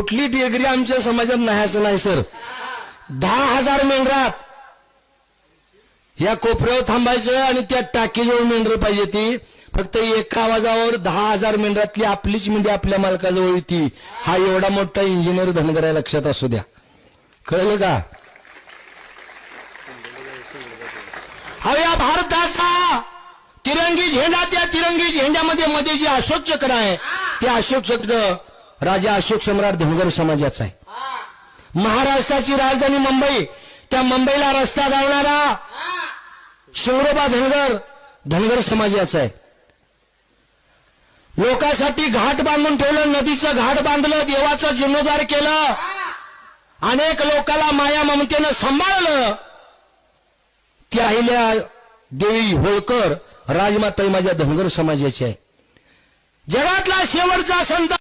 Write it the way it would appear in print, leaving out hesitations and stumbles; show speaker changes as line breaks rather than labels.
कुठली डिग्री आमच्या समाजात नाही असं नाही सर. 10,000 मेंढरात या कोपऱ्यावर थांबायचं आणि त्या टाकीजवळ मेंढर पाहिजे ती. फक्त एका आवाजावर 10,000 मेंढरातली आपलीच मेंढी आपल्या मालकाजवळ येते. हा एवढा मोठा इंजिनियर धनगर आहे, लक्षात असू द्या. कळलं का? हा या भारताचा तिरंगी झेंडा, त्या तिरंगी झेंड्यामध्ये मध्ये जे अशोक चक्र आहे ते अशोक चक्र राजा अशोक सम्राट धनगर समाजाचा आहे. महाराष्ट्राची राजधानी मुंबई, त्या मुंबईला रस्ता धावणारा शिवरोबा धनगर समाजाचा आहे. लोकांसाठी घाट बांधून ठेवलं, नदीचं घाट बांधलं, देवाचं जीर्णोद्धार केलं, अनेक लोकांना माया ममतेनं सांभाळलं. ती अहिल्या देवी होळकर राजमाता माझ्या धनगर समाजाची आहे. जगातला शेवटचा संत